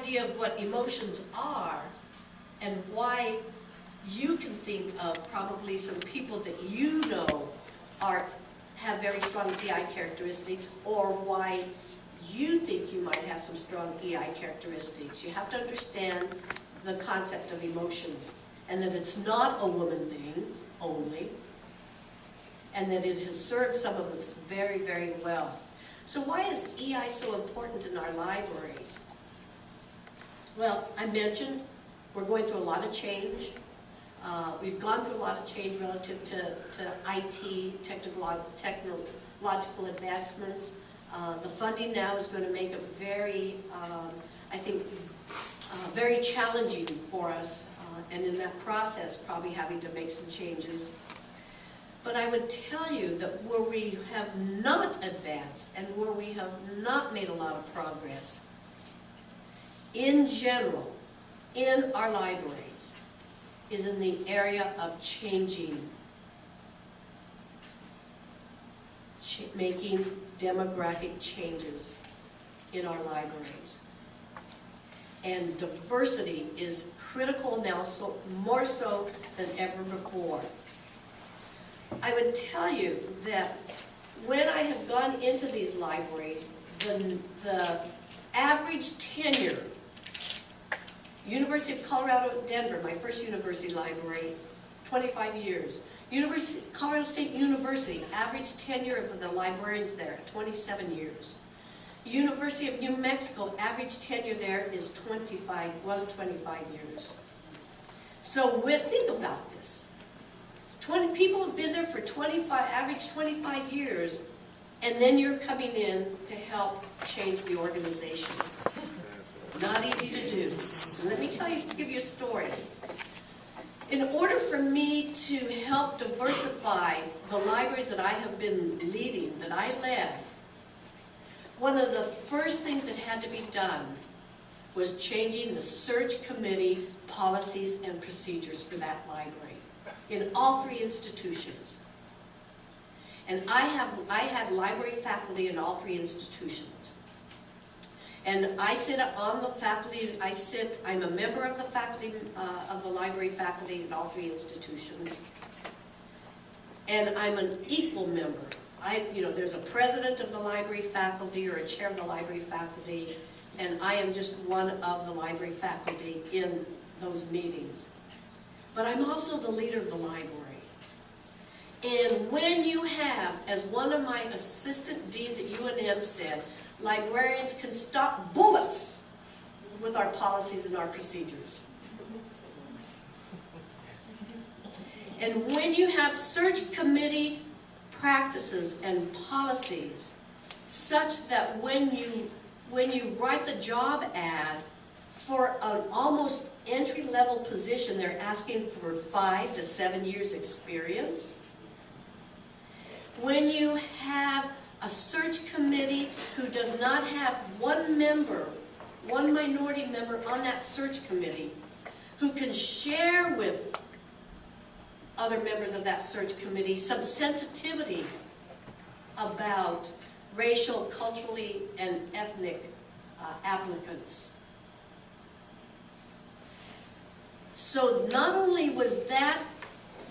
idea of what emotions are and why you can think of probably some people that you know have very strong EI characteristics, or why you think you might have some strong EI characteristics. You have to understand the concept of emotions, and that it's not a woman thing only, and that it has served some of us very, very well. So why is EI so important in our libraries? Well, I mentioned we're going through a lot of change. We've gone through a lot of change relative to IT, technological advancements. The funding now is going to make it very, I think, very challenging for us, and in that process probably having to make some changes. But I would tell you that where we have not advanced and where we have not made a lot of progress, in general, in our libraries, is in the area of making demographic changes in our libraries. And diversity is critical now, so more so than ever before. I would tell you that when I have gone into these libraries, the average tenure, University of Colorado at Denver, my first university library, 25 years. Colorado State University, average tenure of the librarians there, 27 years. University of New Mexico, average tenure there is 25 years. So think about this. 20 people have been there for average 25 years, and then you're coming in to help change the organization. Not easy to do. And let me give you a story. In order for me to help diversify the libraries that I have been leading, that I led, one of the first things that had to be done was changing the search committee policies and procedures for that library in all three institutions. And I had library faculty in all three institutions. And I sit on the faculty, I'm a member of the faculty, of the library faculty in all three institutions. And I'm an equal member. There's a president of the library faculty or a chair of the library faculty, and I am just one of the library faculty in those meetings. But I'm also the leader of the library. And when you have, as one of my assistant deans at UNM said, librarians can stop bullets with our policies and our procedures. And when you have search committee practices and policies such that when you write the job ad for an almost entry-level position, they're asking for 5 to 7 years experience. When you have a search committee who does not have one minority member on that search committee who can share with other members of that search committee some sensitivity about racial, culturally, and ethnic applicants. So not only was that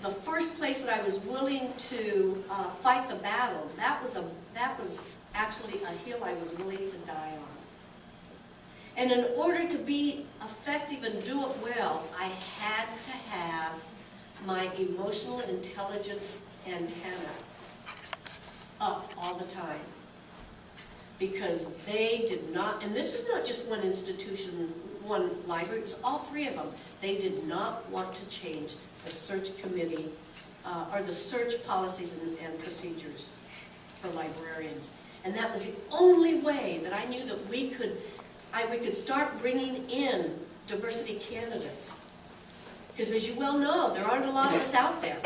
the first place that I was willing to fight the battle, that was actually a hill I was willing to die on. And in order to be effective and do it well, I had to have my emotional intelligence antenna up all the time. Because they did not, and this is not just one institution, one library, it was all three of them. They did not want to change the search committee or the search policies and procedures for librarians. And that was the only way that I knew that we could start bringing in diversity candidates. Because as you well know, there aren't a lot of us out there.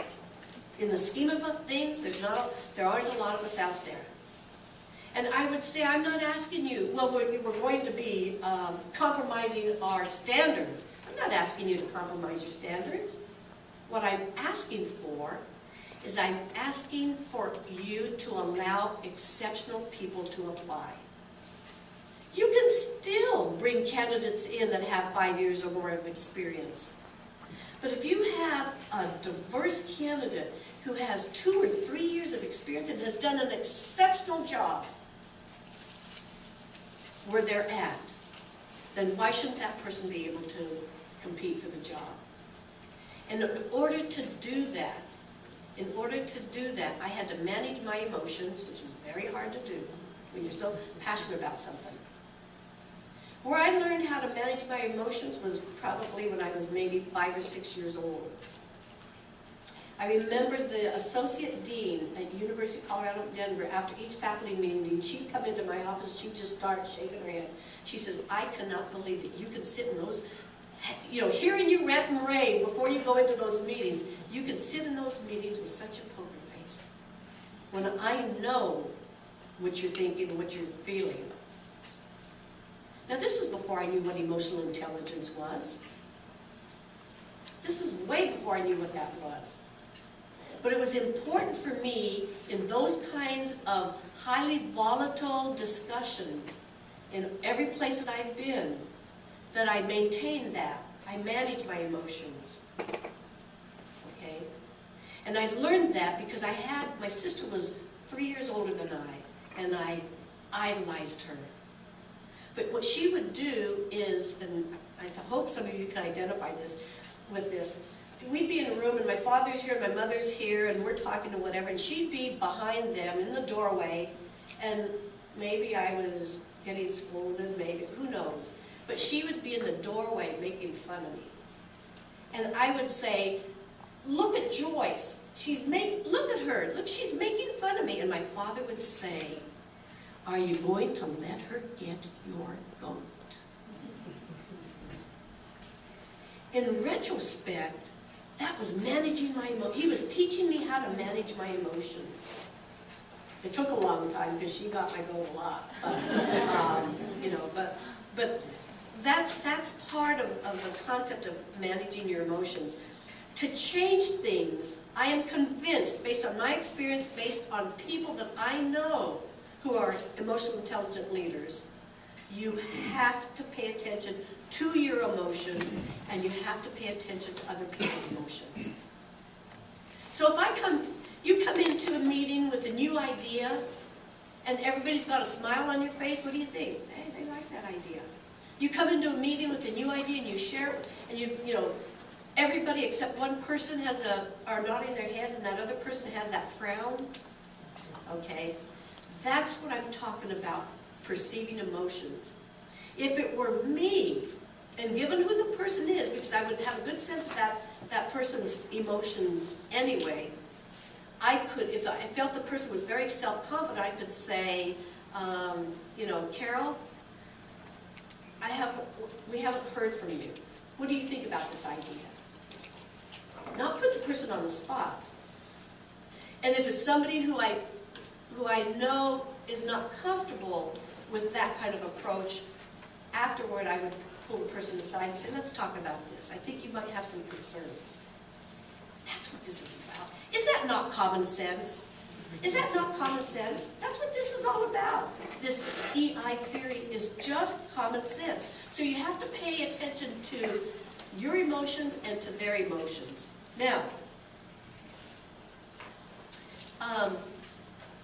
In the scheme of things, there aren't a lot of us out there. And I would say, I'm not asking you, well, we're going to be compromising our standards. I'm not asking you to compromise your standards. What I'm asking for is I'm asking for you to allow exceptional people to apply. You can still bring bring candidates in that have 5 years or more of experience. But if you have a diverse candidate who has 2 or 3 years of experience and has done an exceptional job where they're at, then why shouldn't that person be able to compete for the job? And in order to do that, I had to manage my emotions, which is very hard to do when you're so passionate about something. Where I learned how to manage my emotions was probably when I was maybe 5 or 6 years old. I remember the associate dean at University of Colorado at Denver, after each faculty meeting, she'd come into my office, she'd just start shaking her head. She says, I cannot believe that you can sit in those, hearing you rant and rave before you go into those meetings, you can sit in those meetings with such a poker face. When I know what you're thinking and what you're feeling. Now this is before I knew what emotional intelligence was. This is way before I knew what that was. But it was important for me in those kinds of highly volatile discussions in every place that I've been, that I maintained that. I managed my emotions. Okay? And I learned that because my sister was 3 years older than I, and I idolized her. But what she would do is, and I hope some of you can identify this with this, we'd be in a room and my father's here, my mother's here, and we're talking to whatever, and she'd be behind them in the doorway, and maybe I was getting scolded, maybe, who knows. But she would be in the doorway making fun of me. And I would say, look at Joyce, look at her, look, she's making fun of me. And my father would say, are you going to let her get your goat? In retrospect, that was managing my emotions. He was teaching me how to manage my emotions. It took a long time because she got my goat a lot. But, but that's part of the concept of managing your emotions. To change things, I am convinced, based on my experience, based on people that I know who are emotional intelligent leaders, you have to pay attention to your emotions, and you have to pay attention to other people's emotions. So if you come into a meeting with a new idea, and everybody's got a smile on your face, what do you think? Hey, they like that idea. You come into a meeting with a new idea, and you share it, and everybody except one person are nodding their heads, and that other person has that frown. Okay? That's what I'm talking about, perceiving emotions. If it were me, and given who the person is, because I would have a good sense of that person's emotions anyway, I could, if I felt the person was very self-confident, I could say, Carol, we haven't heard from you. What do you think about this idea? Not put the person on the spot. And if it's somebody who I know is not comfortable with that kind of approach, afterward I would pull the person aside and say, let's talk about this. I think you might have some concerns. That's what this is about. Is that not common sense? Is that not common sense? That's what this is all about. This EI theory is just common sense. So you have to pay attention to your emotions and to their emotions. Now,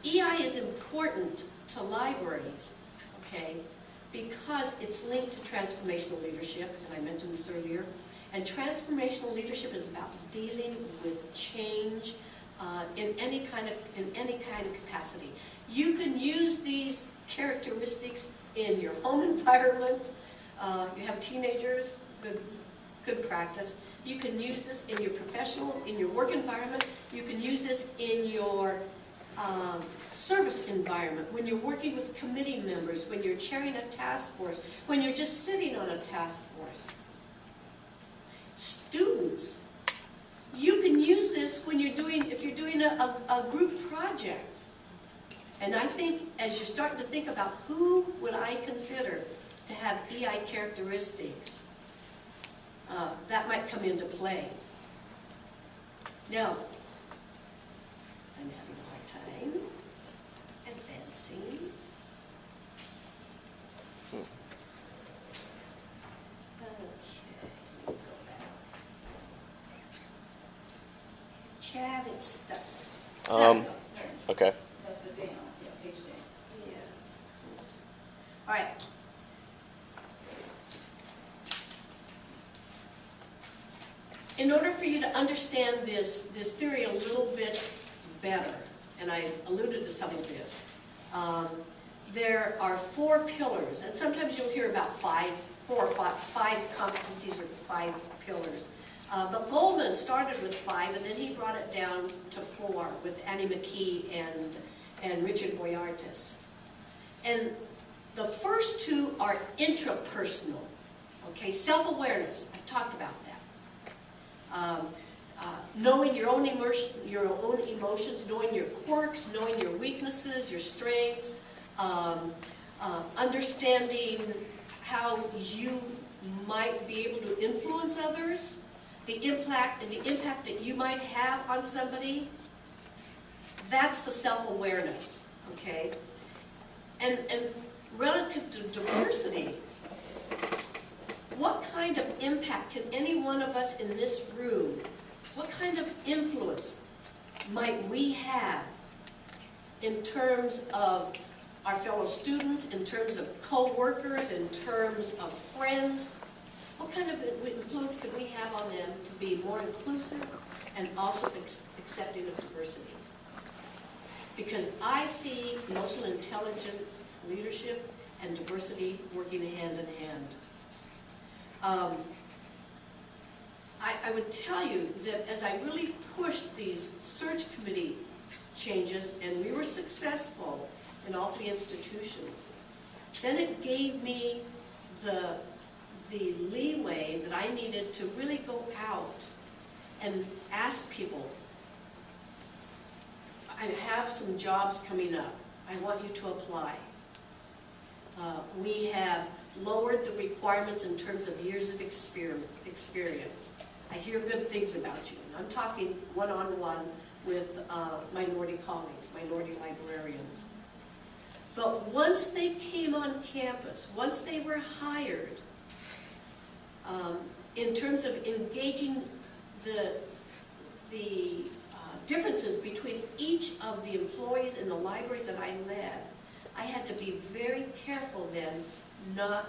EI is important to libraries, okay, because it's linked to transformational leadership, and I mentioned this earlier. And transformational leadership is about dealing with change in any kind of capacity. You can use these characteristics in your home environment. You have teenagers, good practice. You can use this in your work environment. You can use this in your service environment, when you're working with committee members, when you're chairing a task force, when you're just sitting on a task force. Students, you can use this when if you're doing a group project. And I think as you're starting to think about who would I consider to have EI characteristics, that might come into play. Now, I'm having a hard time advancing. stuck. Okay. That's the down, yeah, page down. Yeah. All right. In order for you to understand this theory a little bit better, and I alluded to some of this, there are 4 pillars, and sometimes you'll hear about 5 competencies or 5 pillars. But Goldman started with 5, and then he brought it down to 4 with Annie McKee and Richard Boyartis. And the first 2 are intrapersonal, okay, self-awareness. I've talked about that. Knowing your own emotions, knowing your quirks, knowing your weaknesses, your strengths, understanding how you might be able to influence others, the impact that you might have on somebody. That's the self-awareness, okay? And relative to diversity, what kind of impact can any one of us in this room, what kind of influence might we have in terms of our fellow students, in terms of co-workers, in terms of friends? What kind of influence could we have on them to be more inclusive and also accepting of diversity? Because I see emotional intelligent leadership and diversity working hand in hand. I would tell you that as I really pushed these search committee changes, and we were successful in all 3 institutions, then it gave me the leeway that I needed to really go out and ask people, I have some jobs coming up. I want you to apply. We have lowered the requirements in terms of years of experience. I hear good things about you. I'm talking one-on-one with minority colleagues, minority librarians. But once they came on campus, once they were hired, in terms of engaging the differences between each of the employees in the libraries that I led, I had to be very careful then not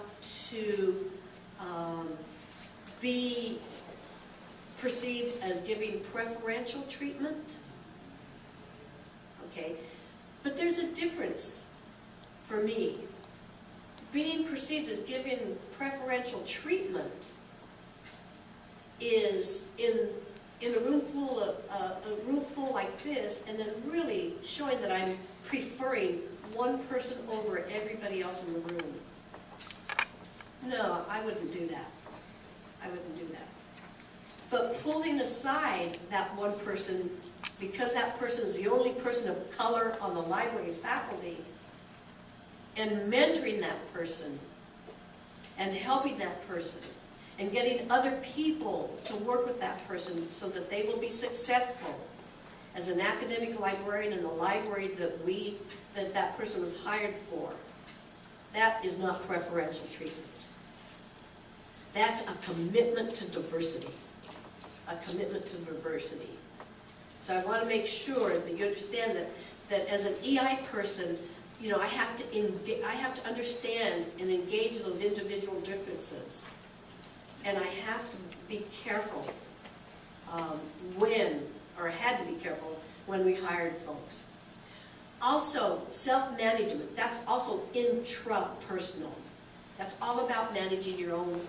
to be perceived as giving preferential treatment. Okay, but there's a difference for me. Being perceived as giving preferential treatment is in a room full like this, and then really showing that I'm preferring one person over everybody else in the room. No, I wouldn't do that. I wouldn't do that. But pulling aside that one person, because that person is the only person of color on the library faculty, and mentoring that person, and helping that person, and getting other people to work with that person so that they will be successful as an academic librarian in the library that person was hired for. That is not preferential treatment. That's a commitment to diversity. A commitment to diversity. So I want to make sure that you understand that as an EI person, you know, I have to understand and engage those individual differences. And I have to be careful I had to be careful when we hired folks. Also, self-management, that's also intrapersonal. That's all about managing your own